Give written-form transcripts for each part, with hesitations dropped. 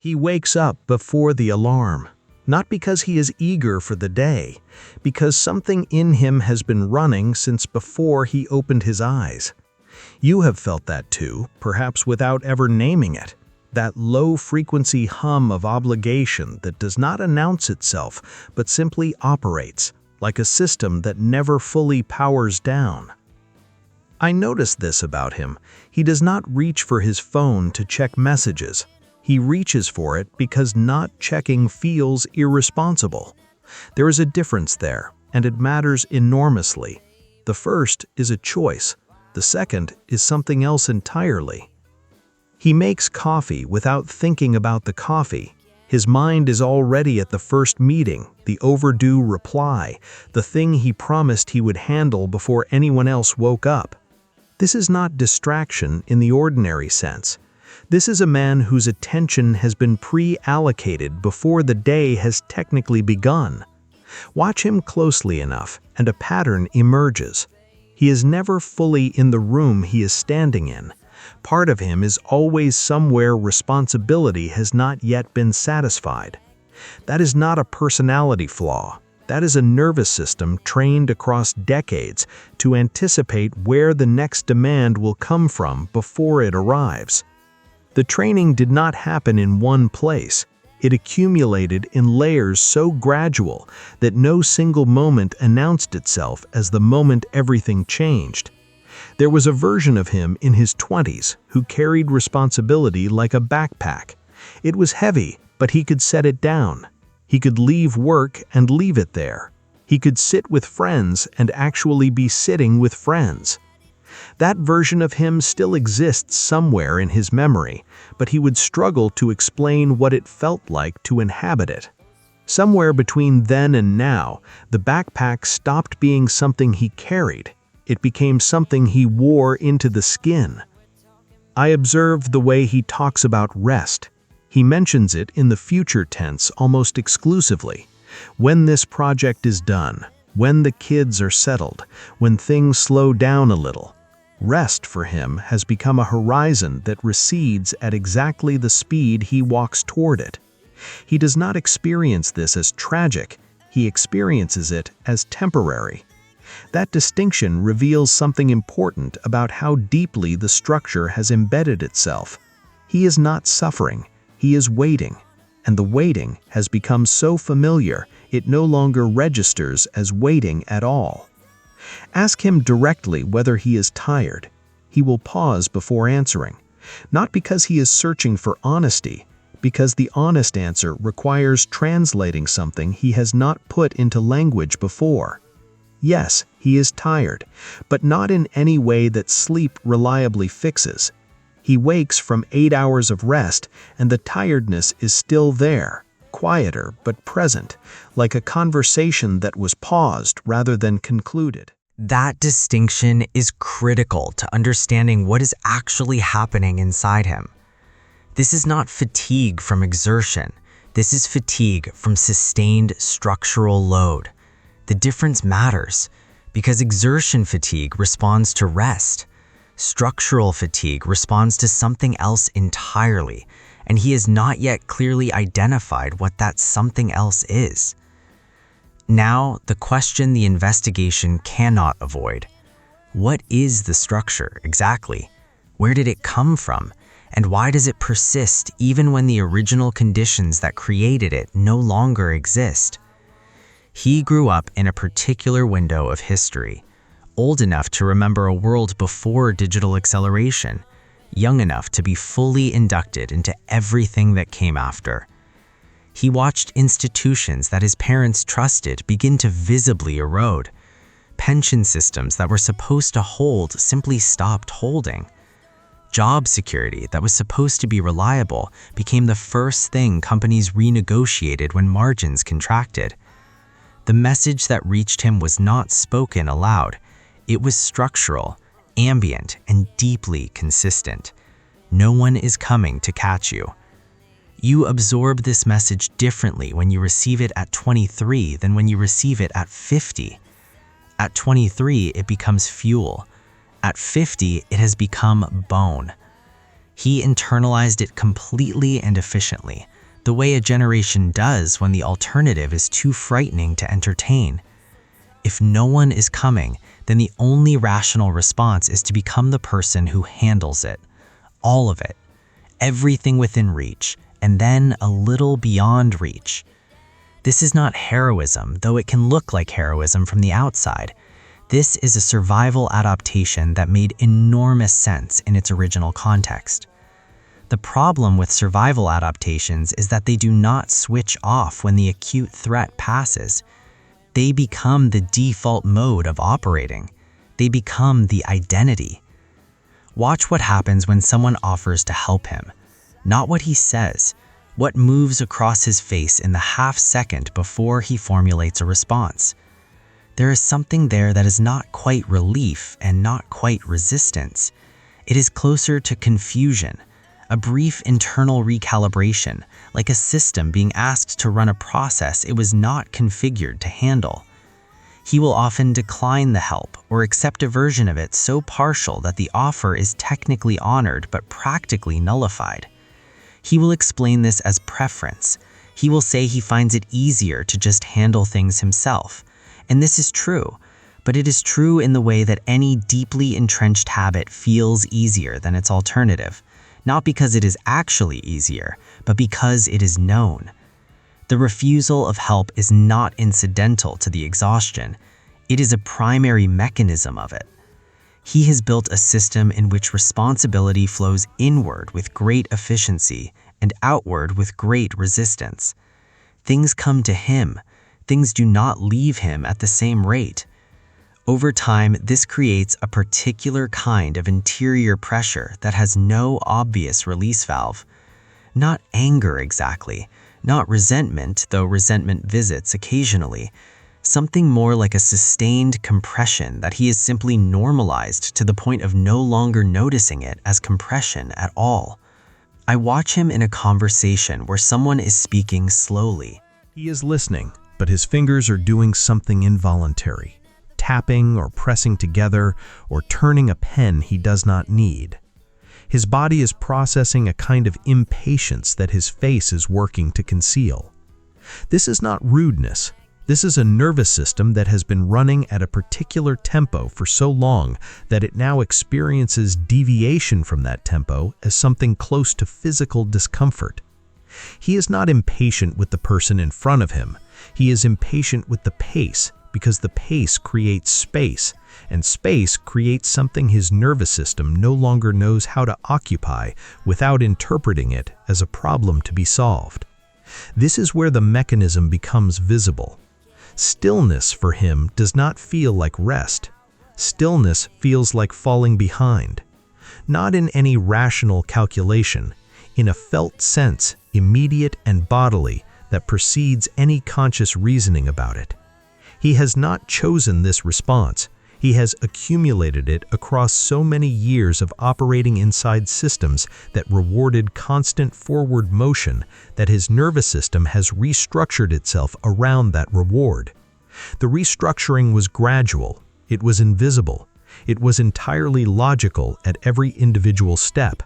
He wakes up before the alarm, not because he is eager for the day, because something in him has been running since before he opened his eyes. You have felt that too, perhaps without ever naming it. That low-frequency hum of obligation that does not announce itself, but simply operates, like a system that never fully powers down. I noticed this about him. He does not reach for his phone to check messages. He reaches for it because not checking feels irresponsible. There is a difference there, and it matters enormously. The first is a choice. The second is something else entirely. He makes coffee without thinking about the coffee. His mind is already at the first meeting, the overdue reply, the thing he promised he would handle before anyone else woke up. This is not distraction in the ordinary sense. This is a man whose attention has been pre-allocated before the day has technically begun. Watch him closely enough, and a pattern emerges. He is never fully in the room he is standing in. Part of him is always somewhere responsibility has not yet been satisfied. That is not a personality flaw. That is a nervous system trained across decades to anticipate where the next demand will come from before it arrives. The training did not happen in one place. It accumulated in layers so gradual that no single moment announced itself as the moment everything changed. There was a version of him in his 20s who carried responsibility like a backpack. It was heavy, but he could set it down. He could leave work and leave it there. He could sit with friends and actually be sitting with friends. That version of him still exists somewhere in his memory, but he would struggle to explain what it felt like to inhabit it. Somewhere between then and now, the backpack stopped being something he carried. It became something he wore into the skin. I observed the way he talks about rest. He mentions it in the future tense almost exclusively. When this project is done, when the kids are settled, when things slow down a little. Rest for him has become a horizon that recedes at exactly the speed he walks toward it. He does not experience this as tragic, he experiences it as temporary. That distinction reveals something important about how deeply the structure has embedded itself. He is not suffering, he is waiting, and the waiting has become so familiar it no longer registers as waiting at all. Ask him directly whether he is tired. He will pause before answering, not because he is searching for honesty, because the honest answer requires translating something he has not put into language before. Yes, he is tired, but not in any way that sleep reliably fixes. He wakes from 8 hours of rest, and the tiredness is still there, quieter but present, like a conversation that was paused rather than concluded. That distinction is critical to understanding what is actually happening inside him. This is not fatigue from exertion. This is fatigue from sustained structural load. The difference matters because exertion fatigue responds to rest. Structural fatigue responds to something else entirely, and he has not yet clearly identified what that something else is. Now, the question the investigation cannot avoid. What is the structure exactly? Where did it come from? And why does it persist even when the original conditions that created it no longer exist? He grew up in a particular window of history, old enough to remember a world before digital acceleration, young enough to be fully inducted into everything that came after. He watched institutions that his parents trusted begin to visibly erode. Pension systems that were supposed to hold simply stopped holding. Job security that was supposed to be reliable became the first thing companies renegotiated when margins contracted. The message that reached him was not spoken aloud. It was structural, ambient, and deeply consistent. No one is coming to catch you. You absorb this message differently when you receive it at 23 than when you receive it at 50. At 23, it becomes fuel. At 50, it has become bone. He internalized it completely and efficiently, the way a generation does when the alternative is too frightening to entertain. If no one is coming, then the only rational response is to become the person who handles it. All of it. Everything within reach, and then a little beyond reach. This is not heroism, though it can look like heroism from the outside. This is a survival adaptation that made enormous sense in its original context. The problem with survival adaptations is that they do not switch off when the acute threat passes. They become the default mode of operating. They become the identity. Watch what happens when someone offers to help him. Not what he says, what moves across his face in the half-second before he formulates a response. There is something there that is not quite relief and not quite resistance. It is closer to confusion, a brief internal recalibration, like a system being asked to run a process it was not configured to handle. He will often decline the help or accept a version of it so partial that the offer is technically honored but practically nullified. He will explain this as preference. He will say he finds it easier to just handle things himself. And this is true, but it is true in the way that any deeply entrenched habit feels easier than its alternative, not because it is actually easier, but because it is known. The refusal of help is not incidental to the exhaustion. It is a primary mechanism of it. He has built a system in which responsibility flows inward with great efficiency and outward with great resistance. Things come to him. Things do not leave him at the same rate. Over time, this creates a particular kind of interior pressure that has no obvious release valve. Not anger exactly, not resentment, though resentment visits occasionally. Something more like a sustained compression that he has simply normalized to the point of no longer noticing it as compression at all. I watch him in a conversation where someone is speaking slowly. He is listening, but his fingers are doing something involuntary, tapping or pressing together or turning a pen he does not need. His body is processing a kind of impatience that his face is working to conceal. This is not rudeness. This is a nervous system that has been running at a particular tempo for so long that it now experiences deviation from that tempo as something close to physical discomfort. He is not impatient with the person in front of him. He is impatient with the pace, because the pace creates space, and space creates something his nervous system no longer knows how to occupy without interpreting it as a problem to be solved. This is where the mechanism becomes visible. Stillness for him does not feel like rest. Stillness feels like falling behind. Not in any rational calculation, in a felt sense, immediate and bodily, that precedes any conscious reasoning about it. He has not chosen this response. He has accumulated it across so many years of operating inside systems that rewarded constant forward motion that his nervous system has restructured itself around that reward. The restructuring was gradual, it was invisible, it was entirely logical at every individual step,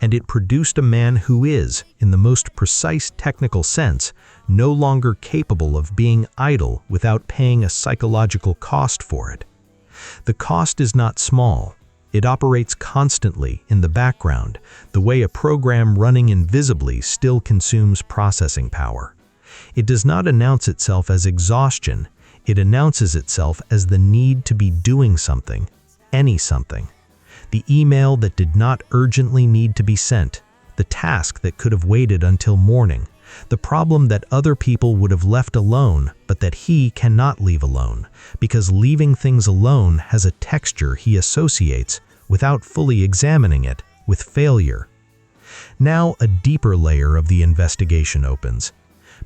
and it produced a man who is, in the most precise technical sense, no longer capable of being idle without paying a psychological cost for it. The cost is not small. It operates constantly in the background, the way a program running invisibly still consumes processing power. It does not announce itself as exhaustion. It announces itself as the need to be doing something, any something. The email that did not urgently need to be sent, the task that could have waited until morning, the problem that other people would have left alone, but that he cannot leave alone, because leaving things alone has a texture he associates, without fully examining it, with failure. Now a deeper layer of the investigation opens,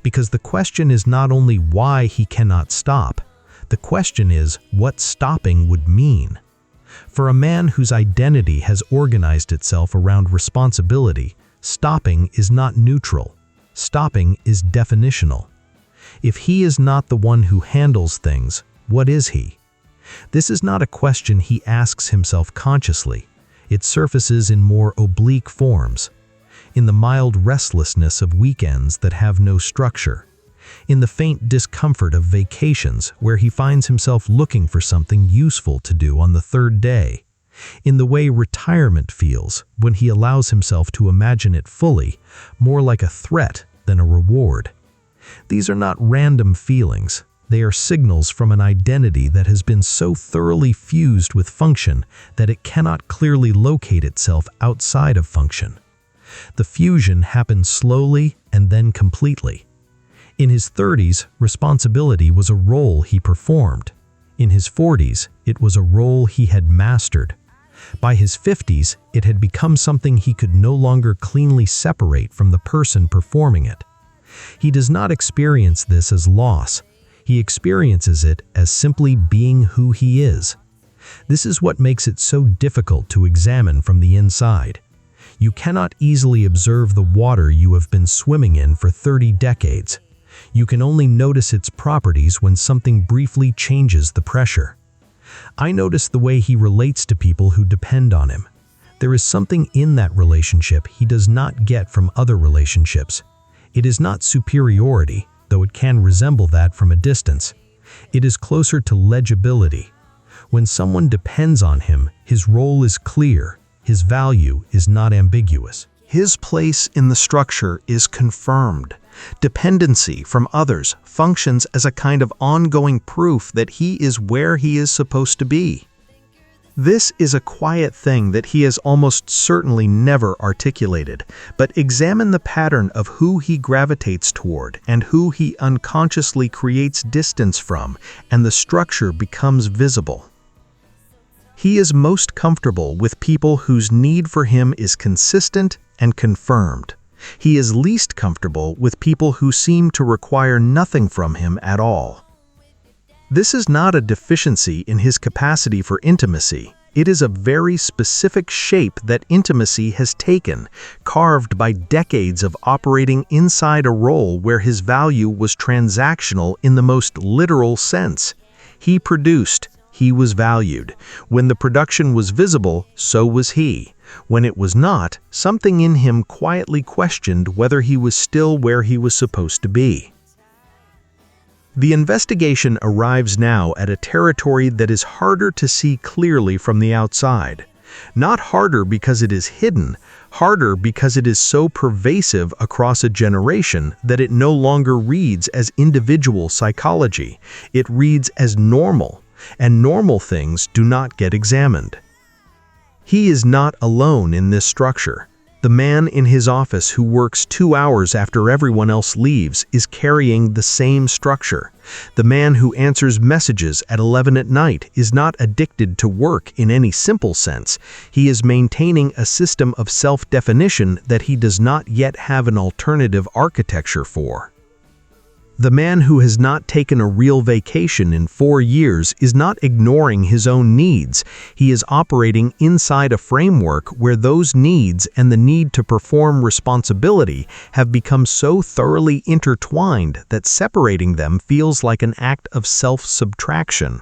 because the question is not only why he cannot stop, the question is what stopping would mean. For a man whose identity has organized itself around responsibility, stopping is not neutral. Stopping is definitional. If he is not the one who handles things, what is he? This is not a question he asks himself consciously. It surfaces in more oblique forms. in the mild restlessness of weekends that have no structure, in the faint discomfort of vacations where he finds himself looking for something useful to do on the third day, in the way retirement feels when he allows himself to imagine it fully, more like a threat than a reward. These are not random feelings. They are signals from an identity that has been so thoroughly fused with function that it cannot clearly locate itself outside of function. The fusion happens slowly and then completely. In his 30s, responsibility was a role he performed. In his 40s, it was a role he had mastered. By his 50s, it had become something he could no longer cleanly separate from the person performing it. He does not experience this as loss. He experiences it as simply being who he is. This is what makes it so difficult to examine from the inside. You cannot easily observe the water you have been swimming in for 30 decades. You can only notice its properties when something briefly changes the pressure. I notice the way he relates to people who depend on him. There is something in that relationship he does not get from other relationships. It is not superiority, though it can resemble that from a distance. It is closer to legibility. When someone depends on him, his role is clear, his value is not ambiguous. His place in the structure is confirmed. Dependency from others functions as a kind of ongoing proof that he is where he is supposed to be. This is a quiet thing that he has almost certainly never articulated, but examine the pattern of who he gravitates toward and who he unconsciously creates distance from, and the structure becomes visible. He is most comfortable with people whose need for him is consistent and confirmed. He is least comfortable with people who seem to require nothing from him at all. This is not a deficiency in his capacity for intimacy. It is a very specific shape that intimacy has taken, carved by decades of operating inside a role where his value was transactional in the most literal sense. He produced, he was valued. When the production was visible, so was he. When it was not, something in him quietly questioned whether he was still where he was supposed to be. The investigation arrives now at a territory that is harder to see clearly from the outside. Not harder because it is hidden, harder because it is so pervasive across a generation that it no longer reads as individual psychology. It reads as normal, and normal things do not get examined. He is not alone in this structure. The man in his office who works 2 hours after everyone else leaves is carrying the same structure. The man who answers messages at 11 at night is not addicted to work in any simple sense. He is maintaining a system of self-definition that he does not yet have an alternative architecture for. The man who has not taken a real vacation in 4 years is not ignoring his own needs. He is operating inside a framework where those needs and the need to perform responsibility have become so thoroughly intertwined that separating them feels like an act of self-subtraction.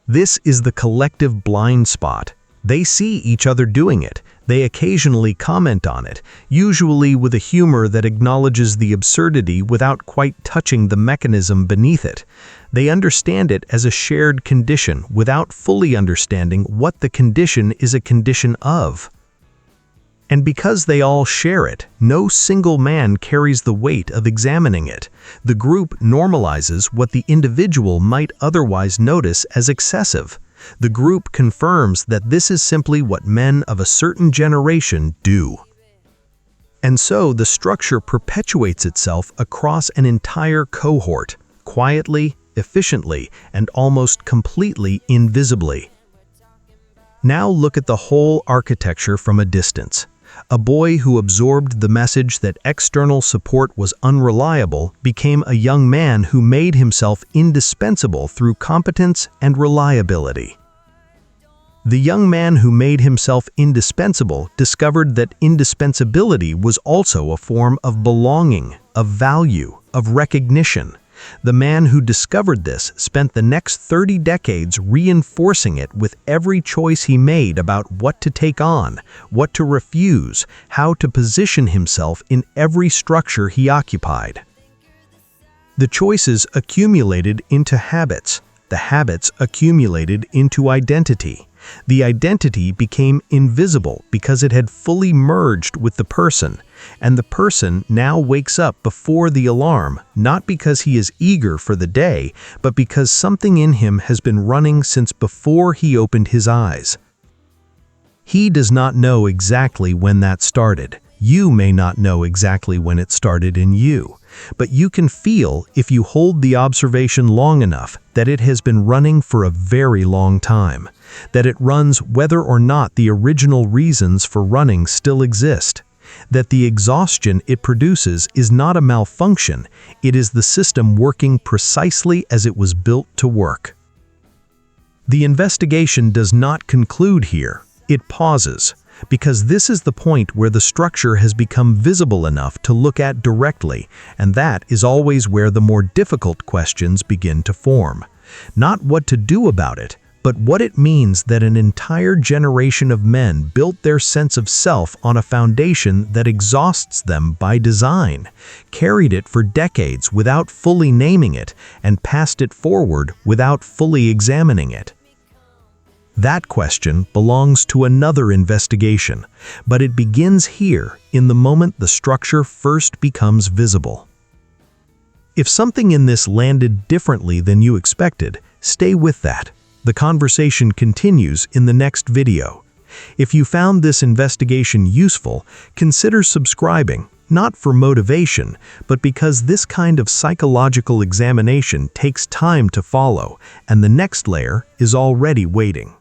This is the collective blind spot. They see each other doing it. They occasionally comment on it, usually with a humor that acknowledges the absurdity without quite touching the mechanism beneath it. They understand it as a shared condition without fully understanding what the condition is a condition of. And because they all share it, no single man carries the weight of examining it. The group normalizes what the individual might otherwise notice as excessive. The group confirms that this is simply what men of a certain generation do. And so the structure perpetuates itself across an entire cohort, quietly, efficiently, and almost completely invisibly. Now look at the whole architecture from a distance. A boy who absorbed the message that external support was unreliable became a young man who made himself indispensable through competence and reliability. The young man who made himself indispensable discovered that indispensability was also a form of belonging, of value, of recognition. The man who discovered this spent the next 30 decades reinforcing it with every choice he made about what to take on, what to refuse, how to position himself in every structure he occupied. The choices accumulated into habits. The habits accumulated into identity. The identity became invisible because it had fully merged with the person, and the person now wakes up before the alarm, not because he is eager for the day, but because something in him has been running since before he opened his eyes. He does not know exactly when that started. You may not know exactly when it started in you, but you can feel, if you hold the observation long enough, that it has been running for a very long time, that it runs whether or not the original reasons for running still exist, that the exhaustion it produces is not a malfunction, it is the system working precisely as it was built to work. The investigation does not conclude here, it pauses, because this is the point where the structure has become visible enough to look at directly, and that is always where the more difficult questions begin to form. Not what to do about it, but what it means that an entire generation of men built their sense of self on a foundation that exhausts them by design, carried it for decades without fully naming it, and passed it forward without fully examining it. That question belongs to another investigation, but it begins here in the moment the structure first becomes visible. If something in this landed differently than you expected, stay with that. The conversation continues in the next video. If you found this investigation useful, consider subscribing, not for motivation, but because this kind of psychological examination takes time to follow, and the next layer is already waiting.